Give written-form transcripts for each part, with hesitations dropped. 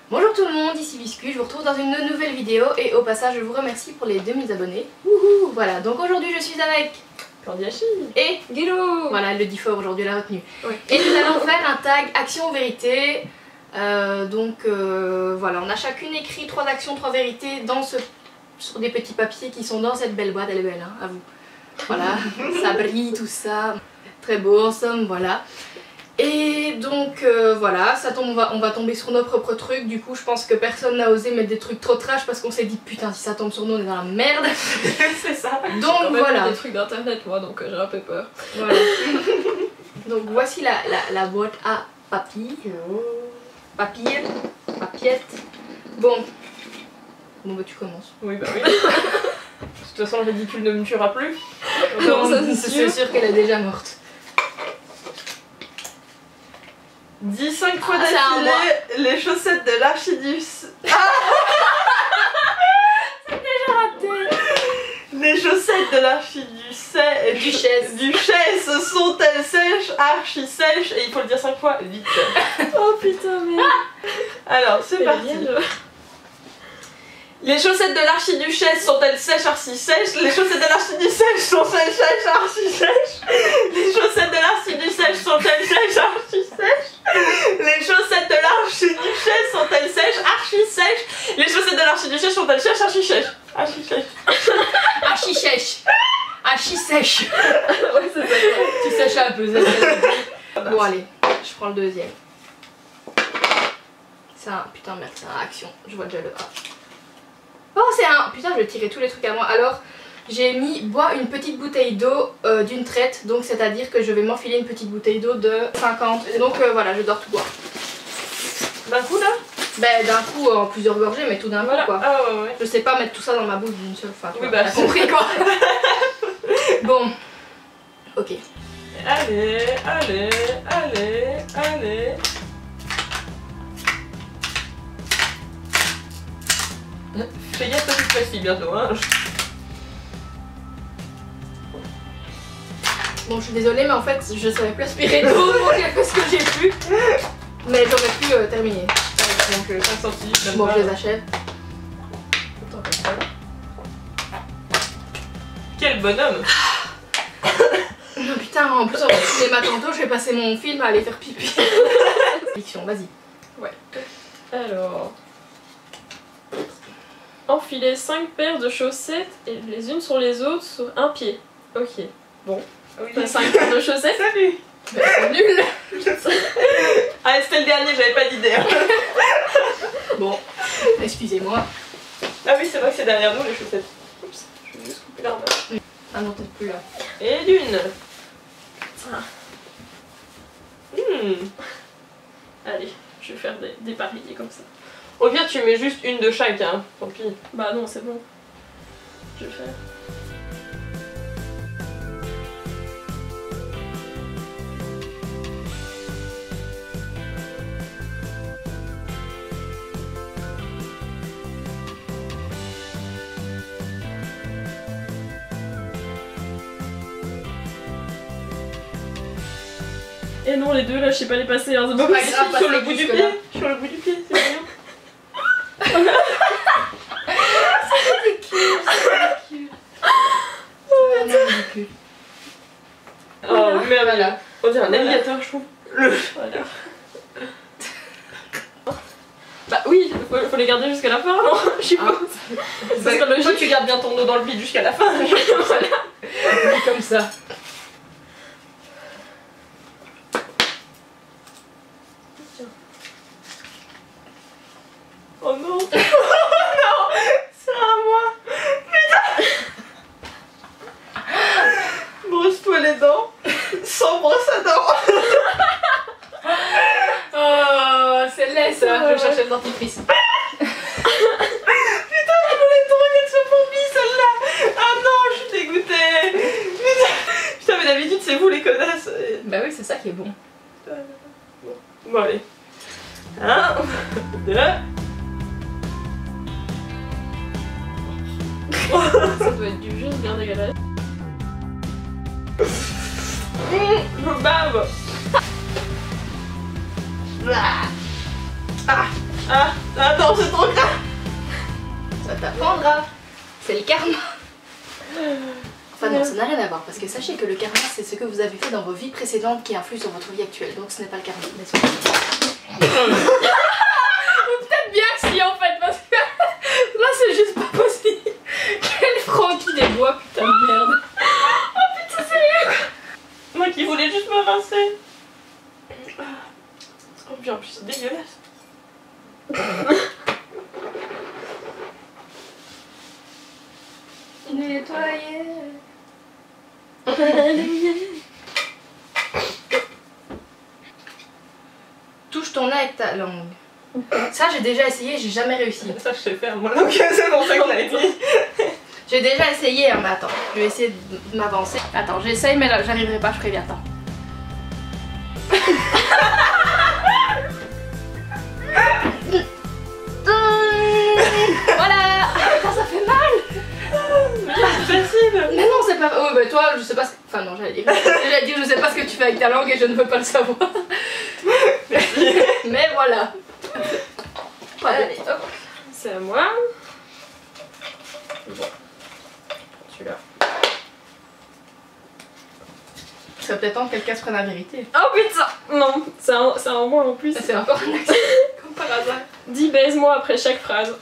Bonjour tout le monde, ici Biscuit, je vous retrouve dans une nouvelle vidéo et au passage je vous remercie pour les 2000 abonnés. Wouhou, voilà, donc aujourd'hui je suis avec Cordiachi et Guido. Voilà, elle le dit fort aujourd'hui, elle a retenu. Ouais. Et nous allons faire un tag action ou vérité. Voilà, on a chacune écrit 3 actions, 3 vérités sur des petits papiers qui sont dans cette belle boîte, elle est belle hein, à vous. Voilà, ça brille, tout ça, très beau en somme, voilà. Et donc voilà, ça tombe, on va tomber sur nos propres trucs, du coup je pense que personne n'a osé mettre des trucs trop trash parce qu'on s'est dit putain si ça tombe sur nous on est dans la merde. C'est ça. Donc voilà. Des trucs d'internet moi donc j'ai un peu peur. Voilà. Donc voici la boîte à papier. Papier, papiette. Bon bah tu commences. Oui bah oui. De toute façon le ridicule ne me tuera plus. Non, ça c'est sûr qu'elle est déjà morte. Dis 5 fois c'est à moi. d'affilée les chaussettes de l'archidus. Les chaussettes de duchesse sont-elles sèches, archi sèches, et il faut le dire 5 fois vite. Oh putain merde. Alors c'est parti. Les chaussettes de l'archiduchesse sont-elles sèches, archi sèches? Les chaussettes de l'archiduchesse sont-elles sèches, archi sèches? Les chaussettes de l'archiduchesse sont-elles sèches, archi sèches? Les chaussettes de l'archiduchesse sont-elles sèches, archi sèches? Les chaussettes de l'archiduchesse sont-elles sèches, archi sèches? Archi sèches. Archi sèche. Archi sèche. Ouais c'est ça. Tu sèches un peu, ça. Bon allez, je prends le deuxième. C'est un... Putain merde, c'est un action. Je vois déjà le A. Oh c'est un... Putain je vais tirer tous les trucs à moi. Alors j'ai mis bois une petite bouteille d'eau d'une traite. Donc c'est à dire que je vais m'enfiler une petite bouteille d'eau de 50. Donc voilà je dois tout boire. D'un coup là? Ben d'un coup en plusieurs gorgées mais tout d'un coup quoi. Ah ouais ouais. Je sais pas mettre tout ça dans ma bouche d'une seule fois. Oui bah t'as compris quoi. Bon. Ok. Allez, allez, allez, allez. Fais gaffe à cette fois-ci bientôt hein. Bon je suis désolée mais en fait je savais plus aspirer d'eau donc j'ai fait ce que j'ai pu. Mais j'aurais pu terminer. Donc 5 centilitres. Bon je les achève. Autant comme ça. Quel bonhomme. Non putain en plus on va au cinéma tantôt, je vais passer mon film à aller faire pipi. Fiction, vas-y. Ouais. Alors. Enfiler 5 paires de chaussettes et les unes sur les autres sur un pied. Ok. Bon. Oui. T'as 5 paires de chaussettes. Salut. Bah, c'est nul. Ah c'était le dernier, j'avais pas d'idée. Hein. Bon, excusez-moi. Ah oui c'est vrai que c'est derrière nous les chaussettes. Oups, je vais juste couper l'arbre. Ah non peut-être plus là. Et d'une. Ah. Allez, je vais faire des paris comme ça. Au pire tu mets juste une de chaque hein, tant pis. Bah non, c'est bon. Je vais faire. Et non, les deux là, je sais pas les passer, hein, c'est pas C'est pas possible. grave, Sur le passez bout du jusque-là. pied. Sur le bout du pied, c'est bien. Oh merde, Voilà. on dirait un alligator je trouve. Voilà. Bah oui, faut les garder jusqu'à la fin, non? Je sais pas. Ça serait Toi logique. tu gardes bien ton eau dans le vide jusqu'à la fin. Voilà. Comme ça. Oh non. Oh non. C'est à moi. Putain. Brosse-toi les dents. Sans brosse à dents. Oh c'est laid ça. Je vais chercher le dentifrice. Putain, je voulais trop qu'elle soit fournie celle-là. Ah non, je suis dégoûtée. Putain, mais d'habitude c'est vous les connasses. Bah oui c'est ça qui est bon. Bon allez. 1, 2. Ça doit être du juste bien dégueulasse. Je bave. Ah. Ah, attends, c'est trop grave. Ça t'apprendra. C'est le karma. Enfin non, ça n'a rien à voir, parce que sachez que le karma, c'est ce que vous avez fait dans vos vies précédentes qui influe sur votre vie actuelle, donc ce n'est pas le karma. Peut-être bien que si en fait, parce que là c'est juste pas possible. Quel Francky des bois, putain de merde. Oh putain, sérieux. Moi qui voulais juste me rincer. Oh puis en plus c'est dégueulasse. Nettoyer. Touche ton nez avec ta langue. Ça j'ai déjà essayé, j'ai jamais réussi. Ça je sais faire moi, donc c'est pour ça que je l'avais dit. J'ai déjà essayé, hein, mais attends, je vais essayer de m'avancer. Attends, j'essaye, mais là j'arriverai pas, je préviens, attends. Voilà. Ça fait mal. C'est facile. Mais non, c'est pas... Oh, bah toi, je sais pas ce... Enfin non, j'allais dire, je sais pas ce que tu fais avec ta langue et je ne veux pas le savoir. Mais voilà. Allez, hop. C'est à moi. Bon. Celui-là. Ça serait peut-être temps que quelqu'un se prenne la vérité. Oh putain. Non, c'est un moi en plus. C'est encore un accent, comme par hasard. Dis baise-moi après chaque phrase.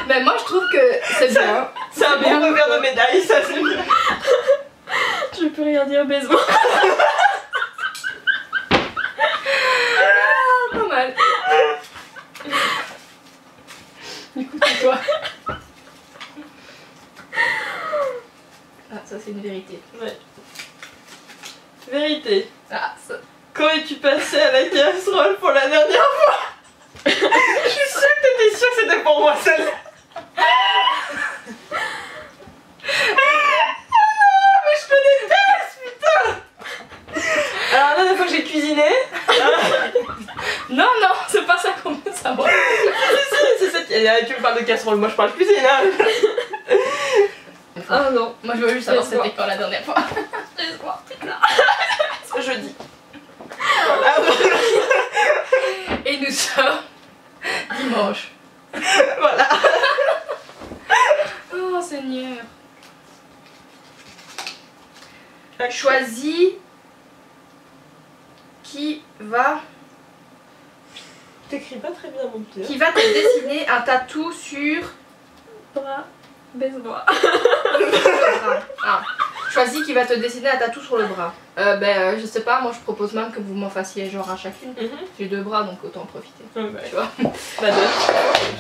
Mais moi je trouve que c'est bien. C'est un bon revers de médaille, ça c'est bien. Je peux rien dire, baise-moi. Pas mal. Écoute-toi. Ah, ça c'est une vérité. Ouais. Vérité. Ah, ça... Quand es-tu passé à la casserole pour la dernière fois? Je suis sûre que t'étais sûre que c'était pour moi celle-là. Ah non, mais je me déteste, putain. Alors la dernière fois que j'ai cuisiné... Non, non, c'est pas ça qu'on veut savoir. c'est ça, tu me parles de casserole, moi je parle cuisine. Hein. Ah non. Moi je veux juste savoir Laisse-moi. c'était quand la dernière fois. Laisse-moi, putain. Jeudi. Et nous sommes dimanche. Voilà. Oh Seigneur. Choisis qui va T'écris pas très bien mon petit. te dessiner un tatou sur Bras, baise-moi. le bras. Ah. Choisis qui va te dessiner un tatou sur le bras. Je sais pas, moi je propose même que vous m'en fassiez genre à chacune. J'ai 2 bras donc autant en profiter. Bah, Tu vois. bah donne.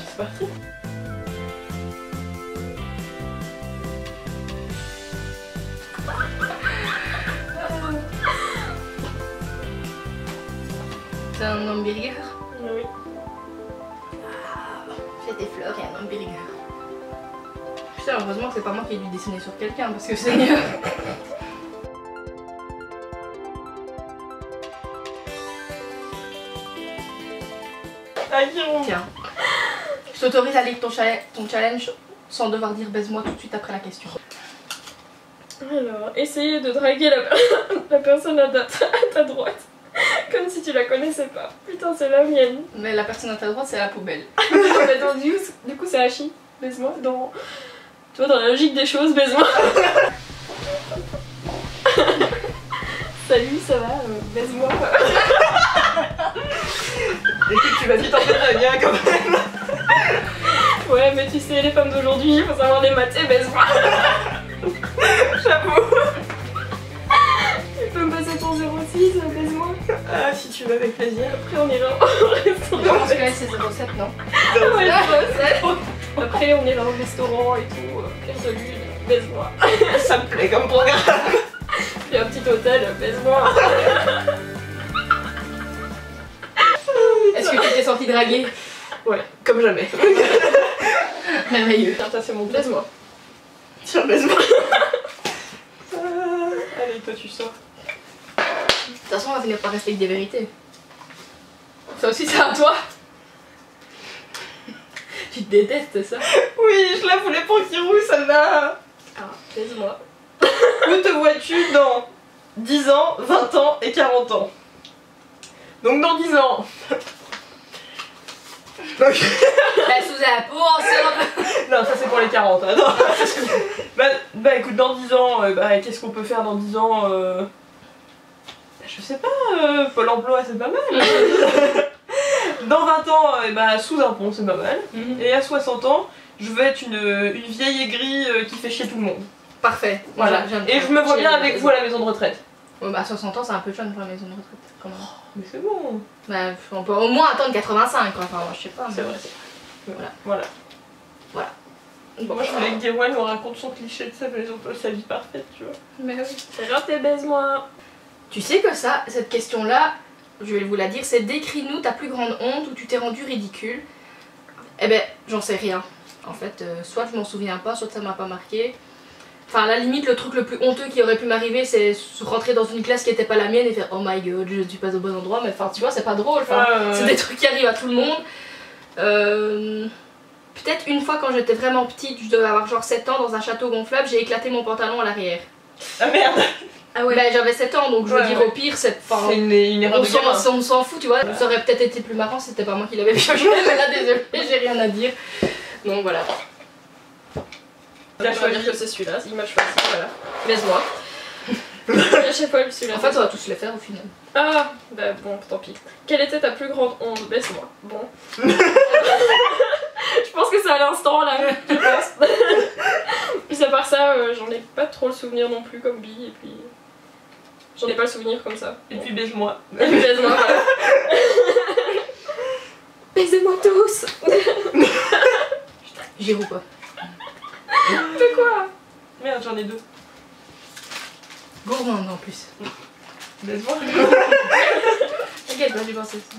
C'est parti. C'est un hamburger. Oui. J'ai des fleurs et un hamburger. Putain, heureusement que c'est pas moi qui ai dû dessiner sur quelqu'un parce que c'est mieux. Tiens, je t'autorise à lire ton challenge sans devoir dire baise-moi tout de suite après la question. Alors, essayez de draguer la personne à ta droite. Comme si tu la connaissais pas. Putain, c'est la mienne. Mais la personne à ta droite, c'est la poubelle. Mais donc, du coup, c'est Hachi. Baise-moi. Tu vois, dans la logique des choses, baise-moi. Salut, ça va baise-moi. Écoute, tu vas vite en faire un lien quand même. Ouais, mais tu sais, les femmes d'aujourd'hui, il faut savoir les mater, baise-moi. J'avoue. Tu peux me passer ton 06, baise-moi. Ah, si tu veux, avec plaisir. Après, on ira au restaurant. Je pense que là, c'est 07, non? Ouais, après, on ira au restaurant et tout. Claire de lune, baise-moi. Ça me plaît comme programme. Puis un petit hôtel, baise-moi. Est-ce que tu t'es senti draguée? Ouais, comme jamais. Merveilleux. Tiens, ça c'est mon baise-moi. Tiens, baise-moi. Allez, toi tu sors. De toute façon, on va finir par rester avec des vérités. Ça aussi, c'est à toi. Tu te détestes, ça? Oui, je la voulais pour Kirou, celle-là. Ah, baise-moi. Où te vois-tu dans 10 ans, 20 ans et 40 ans? Donc dans 10 ans. Bah sous impôt, Non, ça c'est pour les 40. Hein, non. Bah écoute, dans 10 ans, qu'est-ce qu'on peut faire dans 10 ans je sais pas, Pôle emploi c'est pas mal. Dans 20 ans, sous un pont c'est pas mal. Et à 60 ans, je veux être une vieille aigrie qui fait chier tout le monde. Parfait. Voilà. Et je me vois bien avec vous à la maison de retraite. Ouais, bah 60 ans c'est un peu jeune pour la maison de retraite quand même. Mais c'est bon. Bah on peut au moins attendre 85 quoi, enfin je sais pas. C'est vrai. Voilà. Bon, moi je voulais que Gawain nous raconte son cliché de sa maison, sa vie parfaite, tu vois. mais oui. C'est genre t'es baise-moi. Tu sais que ça, cette question-là, je vais vous la dire, c'est décris-nous ta plus grande honte où tu t'es rendu ridicule. Eh ben, j'en sais rien. En fait, soit je m'en souviens pas, soit ça m'a pas marqué. Enfin, à la limite, le truc le plus honteux qui aurait pu m'arriver, c'est rentrer dans une classe qui était pas la mienne et faire oh my god, je ne suis pas au bon endroit. Mais enfin, tu vois, c'est pas drôle. Enfin, c'est des trucs qui arrivent à tout le monde. Peut-être une fois quand j'étais vraiment petite, je devais avoir genre 7 ans, dans un château gonflable, j'ai éclaté mon pantalon à l'arrière. Ah merde. Ah ouais. Ben, j'avais 7 ans, donc je veux dire au pire, c'est une erreur de gamin. On s'en fout, tu vois. Ça aurait peut-être été plus marrant si c'était pas moi qui l'avais pioché, mais là désolé, j'ai rien à dire. Donc voilà. Il a choisi que c'est celui-là, il m'a choisi, voilà. Baise-moi. À chaque fois, celui-là. En fait, on va tous les faire au final. Ah, bah bon, tant pis. Quelle était ta plus grande honte? Baise-moi. Bon. Je pense que c'est à l'instant là, je pense. Puis à part ça, j'en ai pas trop le souvenir non plus comme Bee, et puis. J'en ai pas le souvenir comme ça. Et puis baise-moi. Et puis baise-moi, voilà. Baisez-moi tous. J'irai ou pas? De quoi? Merde, j'en ai 2. Gourmand en plus. Baise-moi. T'inquiète pas, j'ai pensé ça.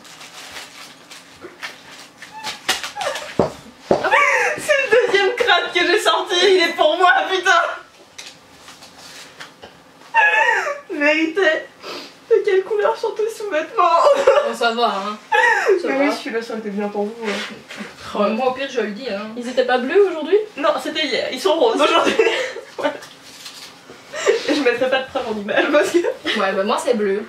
C'est le deuxième crâne que j'ai sorti, il est pour moi, putain. Vérité. De quelle couleur sont tes sous-vêtements? Bon, ça va, hein. Ça Mais va. oui, celui-là, ça aurait été bien pour vous. Oh, moi, au pire, je le dis, hein. Ils étaient pas bleus aujourd'hui? Non, c'était hier, ils sont roses aujourd'hui. Voilà. Et je mettrai pas de preuve en image parce que. Ouais, bah moi, c'est bleu.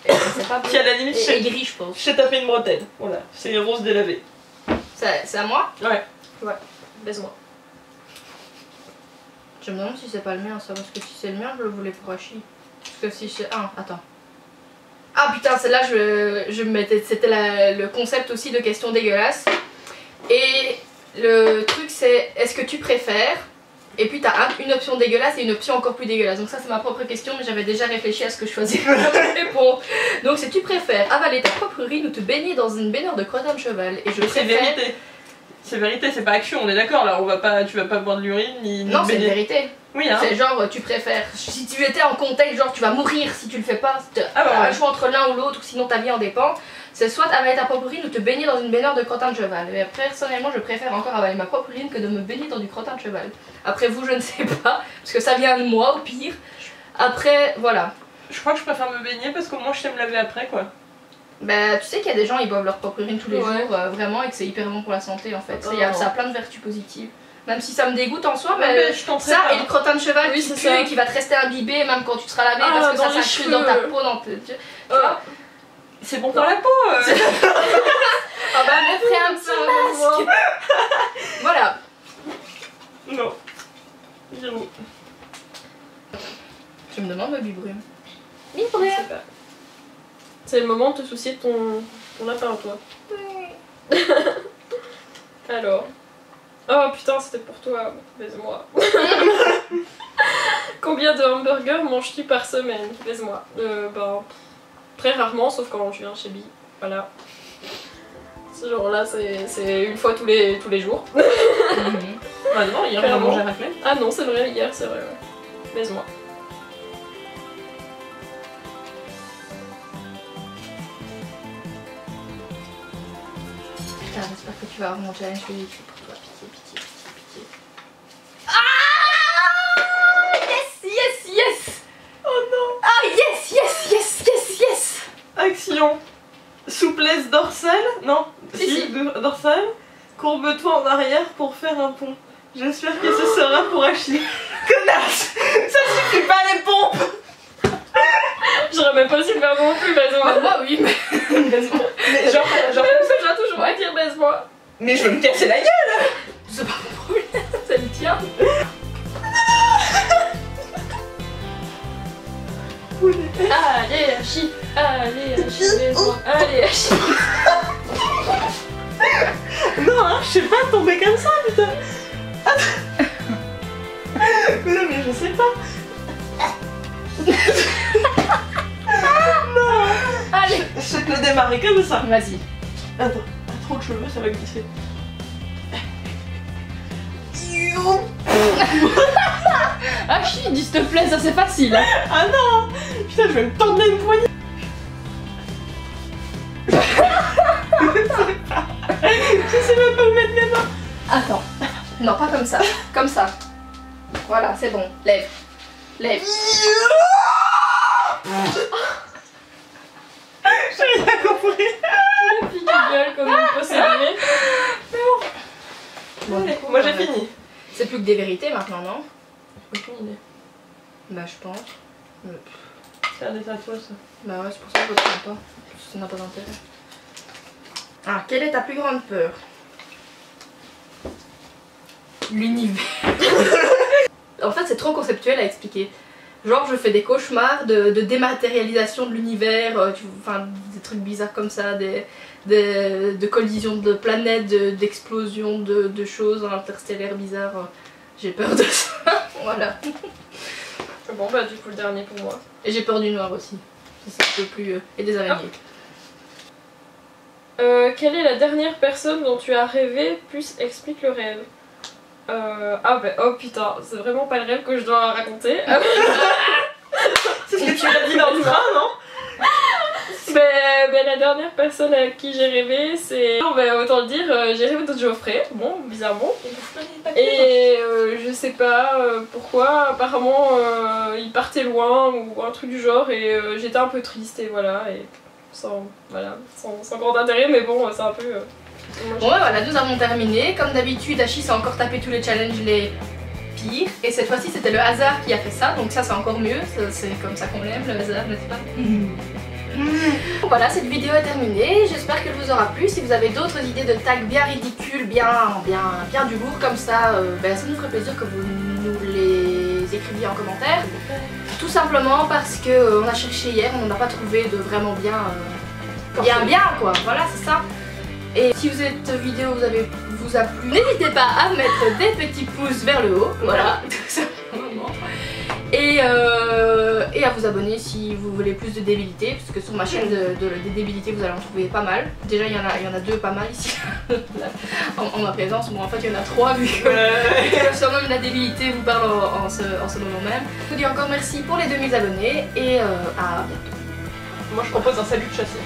Et c'est pas bleu. Puis à la limite, Et gris, je pense. j'ai tapé une bretelle. Voilà, c'est rose délavé. C'est à moi? Ouais. Ouais. Baise-moi. Je me demande si c'est pas le mien, ça, parce que si c'est le mien, je le voulais pour Hachi. Parce que si c'est. Ah, attends. Ah putain, celle-là, je me mettais. C'était le concept aussi de questions dégueulasses. Et le truc, c'est est-ce que tu préfères? Et puis t'as une option dégueulasse et une option encore plus dégueulasse. Donc ça, c'est ma propre question, mais j'avais déjà réfléchi à ce que je choisirais comme réponse. Donc c'est tu préfères avaler ta propre urine ou te baigner dans une baignoire de crottin de cheval? Et je C'est préfère. vérité. C'est vérité, c'est pas action, on est d'accord là, tu vas pas boire de l'urine ni. Non, c'est baigner. vérité. Oui, hein. C'est genre, tu préfères. Si tu étais en contexte, genre tu vas mourir si tu le fais pas, Ah bah t'as ouais. un choix entre l'un ou l'autre, ou sinon ta vie en dépend. C'est soit avaler ta propre urine ou te baigner dans une baignoire de crottin de cheval. Mais personnellement, je préfère encore avaler ma propre urine que de me baigner dans du crottin de cheval. Après vous, je ne sais pas, parce que ça vient de moi au pire. Après, voilà. Je crois que je préfère me baigner parce qu'au moins je sais me laver après quoi. Bah, tu sais qu'il y a des gens, ils boivent leur propre urine tous les Ouais. jours, vraiment, et que c'est hyper bon pour la santé en fait. Oh. Ça a plein de vertus positives. Même si ça me dégoûte en soi, Ouais, mais mais je tenterai ça pas. et le crottin de cheval Oui, qui c'est pue ça. et qui va te rester imbibé même quand tu te seras lavé Ah, parce que dans ça les s'incruste dans ta cheveux. peau, tu vois. C'est bon pour la peau. Ah bah, me ferait un petit masque. Voilà. Non. J'avoue. Je me demande, Bibrume. Je sais pas. C'est le moment de te soucier de ton lapin à toi. Alors. Oh putain, c'était pour toi. Baise-moi. Combien de hamburgers manges-tu par semaine? Baise-moi. Très rarement, sauf quand je viens chez Bee. Voilà. Ce genre-là, c'est une fois tous les jours. Ah non, hier on a mangé raclette. Ah non, c'est vrai, hier, c'est vrai, ouais. Baise-moi. Putain, j'espère que tu vas avoir mon challenge, je vais l'écrire pour toi. Pitié, pitié, pitié, pitié. Ah yes, yes, yes. Oh non. Ah yes, yes, yes, yes, yes. Action. Souplesse dorsale. Non. Si. Dorsale. Courbe-toi en arrière pour faire un pont. J'espère que ce sera pour Ashley. Connasse. Ça suffit pas les pompes. J'aurais même pas su le faire non plus, baise-moi. Bah, moi oui, mais baise-moi. Mais genre, J'ai toujours à dire baise-moi. mais je veux me casser la gueule. C'est pas mon problème, c'est le tien. Allez, Hachi, baise-moi. Allez, Hachi. Non, hein, je sais pas tomber comme ça, putain. Mais non, mais je sais pas. Non. Allez. Je sais te le démarrer comme ça. Vas-y. Attends, t'as trop de cheveux, ça va glisser. Ah chi, dis s'il te plaît, ça c'est facile. Hein. Ah non. Putain, je vais me tendre une poignée. Je sais même pas où mettre mes mains. Attends. Non, pas comme ça. Comme ça. Voilà, c'est bon. Lève. Lève. J'ai rien compris. La fille qui gueule comme une possédée. Bon, Allez, moi j'ai fini. C'est plus que des vérités maintenant, non? Aucune idée. Bah je pense. C'est un dessin à toi ça. Bah ouais, c'est pour ça que je ne pas. Ça n'a pas d'intérêt. Ah, quelle est ta plus grande peur? L'univers. En fait, c'est trop conceptuel à expliquer. Genre, je fais des cauchemars de dématérialisation de l'univers, enfin, des trucs bizarres comme ça, de collisions de planètes, d'explosions de choses interstellaires bizarres. J'ai peur de ça. Voilà. Bon bah du coup le dernier pour moi. Et j'ai peur du noir aussi. C'est un peu plus... et des araignées. Quelle est la dernière personne dont tu as rêvé, plus explique le rêve. Ah bah oh putain, c'est vraiment pas le rêve que je dois raconter. C'est ce que tu l'as dit dans le train, non? La dernière personne à qui j'ai rêvé, c'est... Non, bah, autant le dire, j'ai rêvé de Geoffrey, bon, bizarrement. Et je sais pas pourquoi, apparemment il partait loin ou un truc du genre et j'étais un peu triste et voilà, et sans grand intérêt, mais bon, c'est un peu... Bon bah voilà, nous avons terminé. Comme d'habitude, Hachi s'est encore tapé tous les challenges les pires. Et cette fois-ci, c'était le hasard qui a fait ça, donc ça c'est encore mieux. C'est comme ça qu'on l'aime, le hasard, n'est-ce pas? Voilà, cette vidéo est terminée. J'espère qu'elle vous aura plu. Si vous avez d'autres idées de tags bien ridicules, bien du lourd comme ça, ça nous ferait plaisir que vous nous les écriviez en commentaire. Tout simplement parce que on a cherché hier, on n'en a pas trouvé de vraiment bien quoi. Voilà, c'est ça. Et si cette vidéo vous a plu, n'hésitez pas à mettre des petits pouces vers le haut, voilà, tout simplement. Et à vous abonner si vous voulez plus de débilité, parce que sur ma chaîne des débilités vous allez en trouver pas mal. Déjà il y en a deux pas mal ici, en ma présence. Bon en fait il y en a trois vu que le summum de la débilité vous parle en ce moment même. Je vous dis encore merci pour les 2000 abonnés et à bientôt. Moi je propose un salut de chassé.